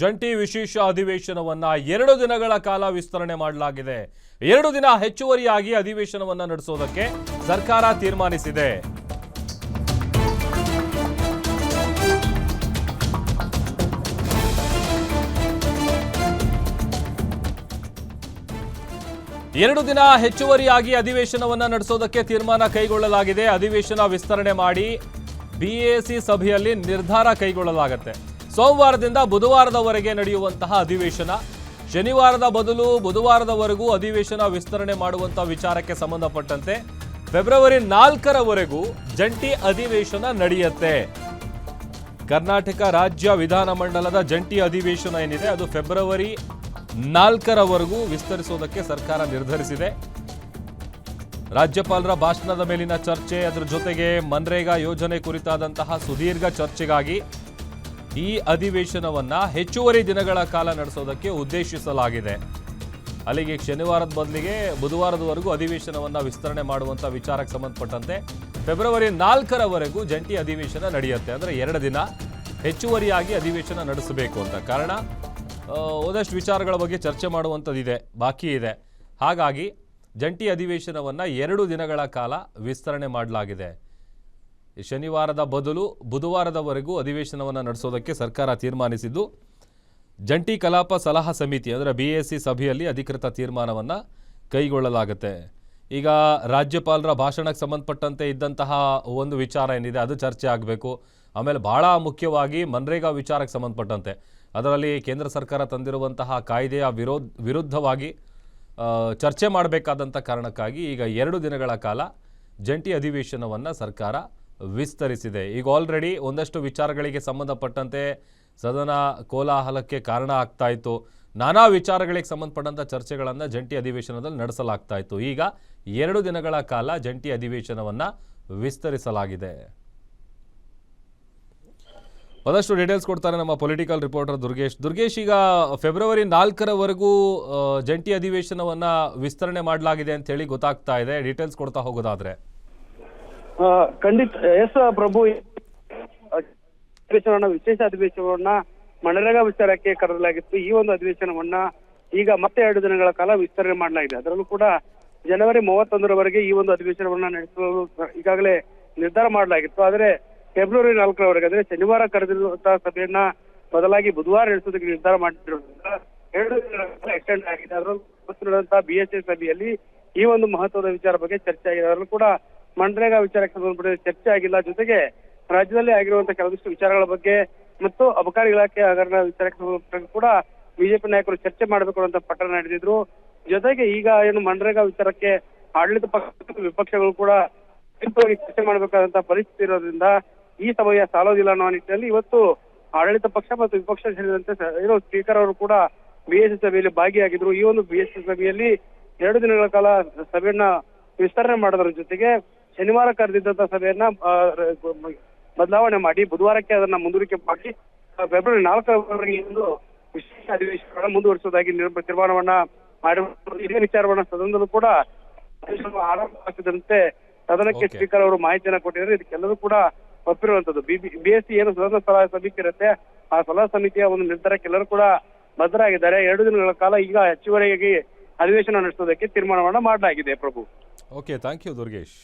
ಜಂಟಿ ವಿಶೇಷ ಅಧಿವೇಶನವನ್ನ 2 ದಿನಗಳ ಕಾಲ ವಿಸ್ತರಣೆ ಮಾಡಲಾಗಿದೆ. 2 ದಿನ ಹೆಚ್ಚುವರಿಯಾಗಿ ಅಧಿವೇಶನವನ್ನ ನಡೆಸೋದಕ್ಕೆ ಸರ್ಕಾರ ತೀರ್ಮಾನಿಸಿದೆ. ಎರಡು ದಿನ ಹೆಚ್ಚುವರಿಯಾಗಿ ಅಧಿವೇಶನವನ್ನ ನಡೆಸೋದಕ್ಕೆ ತೀರ್ಮಾನ ಕೈಗೊಳ್ಳಲಾಗಿದೆ. ಅಧಿವೇಶನ ವಿಸ್ತರಣೆ ಮಾಡಿ ಬಿಎಸಿ ಸಭೆಯಲ್ಲಿ ನಿರ್ಧಾರ ಕೈಗೊಳ್ಳಲಾಗುತ್ತೆ. ಸೋಮವಾರದಿಂದ ಬುಧವಾರದವರೆಗೆ ನಡೆಯುವಂತಹ ಅಧಿವೇಶನ, ಶನಿವಾರದ ಬದಲು ಬುಧವಾರದವರೆಗೂ ಅಧಿವೇಶನ ವಿಸ್ತರಣೆ ಮಾಡುವಂತಹ ವಿಚಾರಕ್ಕೆ ಸಂಬಂಧಪಟ್ಟಂತೆ ಫೆಬ್ರವರಿ 4ರವರೆಗೂ ಜಂಟಿ ಅಧಿವೇಶನ ನಡೆಯುತ್ತೆ. ಕರ್ನಾಟಕ ರಾಜ್ಯ ವಿಧಾನಮಂಡಲದ ಜಂಟಿ ಅಧಿವೇಶನ ಏನಿದೆ ಅದು ಫೆಬ್ರವರಿ 4ರವರೆಗೂ ವಿಸ್ತರಿಸೋದಕ್ಕೆ ಸರ್ಕಾರ ನಿರ್ಧರಿಸಿದೆ. ರಾಜ್ಯಪಾಲರ ಭಾಷಣದ ಮೇಲಿನ ಚರ್ಚೆ, ಅದರ ಜೊತೆಗೆ ಮನ್ರೇಗಾ ಯೋಜನೆ ಕುರಿತಾದಂತಹ ಸುದೀರ್ಘ ಚರ್ಚೆಗಾಗಿ ಈ ಅಧಿವೇಶನವನ್ನ ಹೆಚ್ಚುವರಿ ದಿನಗಳ ಕಾಲ ನಡೆಸೋದಕ್ಕೆ ಉದ್ದೇಶಿಸಲಾಗಿದೆ. ಅಲ್ಲಿಗೆ ಶನಿವಾರದ ಬದಲಿಗೆ ಬುಧವಾರದವರೆಗೂ ಅಧಿವೇಶನವನ್ನ ವಿಸ್ತರಣೆ ಮಾಡುವಂಥ ವಿಚಾರಕ್ಕೆ ಸಂಬಂಧಪಟ್ಟಂತೆ ಫೆಬ್ರವರಿ 4ರವರೆಗೂ ಜಂಟಿ ಅಧಿವೇಶನ ನಡೆಯುತ್ತೆ. ಅಂದರೆ 2 ದಿನ ಹೆಚ್ಚುವರಿಯಾಗಿ ಅಧಿವೇಶನ ನಡೆಸಬೇಕು ಅಂತ. ಕಾರಣ ಒಂದಷ್ಟು ವಿಚಾರಗಳ ಬಗ್ಗೆ ಚರ್ಚೆ ಮಾಡುವಂಥದ್ದಿದೆ, ಬಾಕಿ ಇದೆ. ಹಾಗಾಗಿ ಜಂಟಿ ಅಧಿವೇಶನವನ್ನು 2 ದಿನಗಳ ಕಾಲ ವಿಸ್ತರಣೆ ಮಾಡಲಾಗಿದೆ. ಶನಿವಾರದ ಬದಲು ಬುಧವಾರದವರೆಗೂ ಅಧಿವೇಶನವನ್ನು ನಡೆಸೋದಕ್ಕೆ ಸರ್ಕಾರ ತೀರ್ಮಾನಿಸಿದ್ದು, ಜಂಟಿ ಕಲಾಪ ಸಲಹಾ ಸಮಿತಿ ಅಂದರೆ ಬಿಎಸಿ ಸಭೆಯಲ್ಲಿ ಅಧಿಕೃತ ತೀರ್ಮಾನವನ್ನು ಕೈಗೊಳ್ಳಲಾಗುತ್ತೆ. ಈಗ ರಾಜ್ಯಪಾಲರ ಭಾಷಣಕ್ಕೆ ಸಂಬಂಧಪಟ್ಟಂತೆ ಇದ್ದಂತಹ ಒಂದು ವಿಚಾರ ಏನಿದೆ ಅದು ಚರ್ಚೆ ಆಗಬೇಕು. ಆಮೇಲೆ ಭಾಳ ಮುಖ್ಯವಾಗಿ ಮನ್ರೇಗಾ ವಿಚಾರಕ್ಕೆ ಸಂಬಂಧಪಟ್ಟಂತೆ ಅದರಲ್ಲಿ ಕೇಂದ್ರ ಸರ್ಕಾರ ತಂದಿರುವಂತಹ ಕಾಯ್ದೆಯ ವಿರುದ್ಧವಾಗಿ ಚರ್ಚೆ ಮಾಡಬೇಕಾದಂಥ ಕಾರಣಕ್ಕಾಗಿ ಈಗ 2 ದಿನಗಳ ಕಾಲ ಜಂಟಿ ಅಧಿವೇಶನವನ್ನು ಸರ್ಕಾರ ವಿಸ್ತರಿಸಿದೆ. ಈಗ ಆಲ್ರೆಡಿ ಒಂದಷ್ಟು ವಿಚಾರಗಳಿಗೆ ಸಂಬಂಧಪಟ್ಟಂತೆ ಸದನ ಕೋಲಾಹಲಕ್ಕೆ ಕಾರಣ ಆಗ್ತಾ ಇತ್ತು. ನಾನಾ ವಿಚಾರಗಳಿಗೆ ಸಂಬಂಧಪಟ್ಟಂಥ ಚರ್ಚೆಗಳನ್ನು ಜಂಟಿ ಅಧಿವೇಶನದಲ್ಲಿ ನಡೆಸಲಾಗ್ತಾ ಇತ್ತು. ಈಗ 2 ದಿನಗಳ ಕಾಲ ಜಂಟಿ ಅಧಿವೇಶನವನ್ನು ವಿಸ್ತರಿಸಲಾಗಿದೆ. ಒಂದಷ್ಟು ಡೀಟೇಲ್ಸ್ ಕೊಡ್ತಾರೆ ನಮ್ಮ ಪೊಲಿಟಿಕಲ್ ರಿಪೋರ್ಟರ್ ದುರ್ಗೇಶ್. ಈಗ ಫೆಬ್ರವರಿ 4ರವರೆಗೂ ಜಂಟಿ ಅಧಿವೇಶನವನ್ನ ವಿಸ್ತರಣೆ ಮಾಡಲಾಗಿದೆ ಅಂತ ಹೇಳಿ ಗೊತ್ತಾಗ್ತಾ ಇದೆ. ಡೀಟೇಲ್ಸ್ ಕೊಡ್ತಾ ಹೋಗೋದಾದ್ರೆ ಖಂಡಿತ ಎಸ್ ಪ್ರಭು, ವಿಶೇಷ ಅಧಿವೇಶನವನ್ನ ಮನರೇಗಾ ವಿಚಾರಕ್ಕೆ ಕರೆಯಲಾಗಿತ್ತು. ಈ ಒಂದು ಅಧಿವೇಶನವನ್ನ ಈಗ ಮತ್ತೆ 2 ದಿನಗಳ ಕಾಲ ವಿಸ್ತರಣೆ ಮಾಡಲಾಗಿದೆ. ಅದರಲ್ಲೂ ಕೂಡ ಜನವರಿ 31ರವರೆಗೆ ಈ ಒಂದು ಅಧಿವೇಶನವನ್ನ ನಡೆಸಲು ಈಗಾಗಲೇ ನಿರ್ಧಾರ ಮಾಡಲಾಗಿತ್ತು. ಆದರೆ ಫೆಬ್ರವರಿ 4ರವರೆಗೆ ಅಂದ್ರೆ ಶನಿವಾರ ಕರೆದಿರುವಂತಹ ಸಭೆಯನ್ನ ಬದಲಾಗಿ ಬುಧವಾರ ನಡೆಸೋದಕ್ಕೆ ನಿರ್ಧಾರ ಮಾಡಿರೋದ್ರಿಂದ 2 ದಿನಗಳ ಕಾಲ ಎಕ್ಸ್ಟೆಂಡ್ ಆಗಿದೆ. ಅದರಲ್ಲೂ ಬಿಎಸ್ಸಿ ಸಭೆಯಲ್ಲಿ ಈ ಒಂದು ಮಹತ್ವದ ವಿಚಾರ ಬಗ್ಗೆ ಚರ್ಚೆ ಆಗಿದೆ. ಅದರಲ್ಲೂ ಕೂಡ ಮನ್ರೇಗಾ ವಿಚಾರಕ್ಕೆ ಸಂಬಂಧಪಟ್ಟ ಚರ್ಚೆ ಆಗಿಲ್ಲ. ಜೊತೆಗೆ ರಾಜ್ಯದಲ್ಲಿ ಆಗಿರುವಂತಹ ಕೆಲವೊಂದಿಷ್ಟು ವಿಚಾರಗಳ ಬಗ್ಗೆ ಮತ್ತು ಅಬಕಾರಿ ಇಲಾಖೆ ಹಗರಣ ವಿಚಾರಕ್ಕೆ ಸಂಬಂಧಪಟ್ಟ ಕೂಡ ಬಿಜೆಪಿ ನಾಯಕರು ಚರ್ಚೆ ಮಾಡಬೇಕು ಅಂತ ಪಟ್ಟಣ ನಡೆದಿದ್ರು. ಜೊತೆಗೆ ಈಗ ಏನು ಮನ್ರೇಗಾ ವಿಚಾರಕ್ಕೆ ಆಡಳಿತ ಪಕ್ಷ ವಿಪಕ್ಷಗಳು ಕೂಡ ಚರ್ಚೆ ಮಾಡಬೇಕಾದಂತಹ ಪರಿಸ್ಥಿತಿ ಇರೋದ್ರಿಂದ ಈ ಸಮಯ ಸಾಲೋದಿಲ್ಲ ಅನ್ನೋ ನಿಟ್ಟಿನಲ್ಲಿ ಇವತ್ತು ಆಡಳಿತ ಪಕ್ಷ ಮತ್ತು ವಿಪಕ್ಷ ಸೇರಿದಂತೆ ಏನು ಸ್ಪೀಕರ್ ಅವರು ಕೂಡ ಬಿಎಸ್ಸಿ ಸಭೆಯಲ್ಲಿ ಭಾಗಿಯಾಗಿದ್ರು. ಈ ಒಂದು ಬಿಎಸ್ಸಿ ಸಭೆಯಲ್ಲಿ 2 ದಿನಗಳ ಕಾಲ ಸಭೆಯನ್ನ ವಿಸ್ತರಣೆ ಮಾಡೋದ್ರ ಜೊತೆಗೆ ಶನಿವಾರ ಕರೆದಿದ್ದಂತಹ ಸಭೆಯನ್ನ ಬದಲಾವಣೆ ಮಾಡಿ ಬುಧವಾರಕ್ಕೆ ಅದನ್ನ ಮುಂದೂಡಿಕೆ ಮಾಡಿ ಫೆಬ್ರವರಿ 4ರವರೆಗೆ ಒಂದು ವಿಶೇಷ ಅಧಿವೇಶನ ಮುಂದುವರಿಸುವುದಾಗಿ ತೀರ್ಮಾನವನ್ನ ಮಾಡಿರುವುದು. ಇದೇ ವಿಚಾರವನ್ನ ಸದನದಲ್ಲೂ ಕೂಡ ಆರಂಭ ಆಗ್ತಿದ್ದಂತೆ ಸದನಕ್ಕೆ ಸ್ಪೀಕರ್ ಅವರು ಮಾಹಿತಿಯನ್ನ ಕೊಟ್ಟಿದ್ದಾರೆ. ಇದಕ್ಕೆಲ್ಲರೂ ಕೂಡ ಒಪ್ಪಿರುವಂತದ್ದು. ಬಿಎಸ್ಸಿ ಏನು ಸದನ ಸಲಹಾ ಸಮಿತಿ ಇರುತ್ತೆ, ಆ ಸಲಹಾ ಸಮಿತಿಯ ಒಂದು ನಿರ್ಧಾರಕ್ಕೆಲ್ಲರೂ ಕೂಡ ಬದ್ಧರಾಗಿದ್ದಾರೆ. 2 ದಿನಗಳ ಕಾಲ ಈಗ ಹೆಚ್ಚುವರಿಯಾಗಿ ಅಧಿವೇಶನ ನಡೆಸೋದಕ್ಕೆ ತೀರ್ಮಾನವನ್ನ ಮಾಡಲಾಗಿದೆ. ಪ್ರಭು, ಓಕೆ, ಥ್ಯಾಂಕ್ ಯು ದುರ್ಗೇಶ್.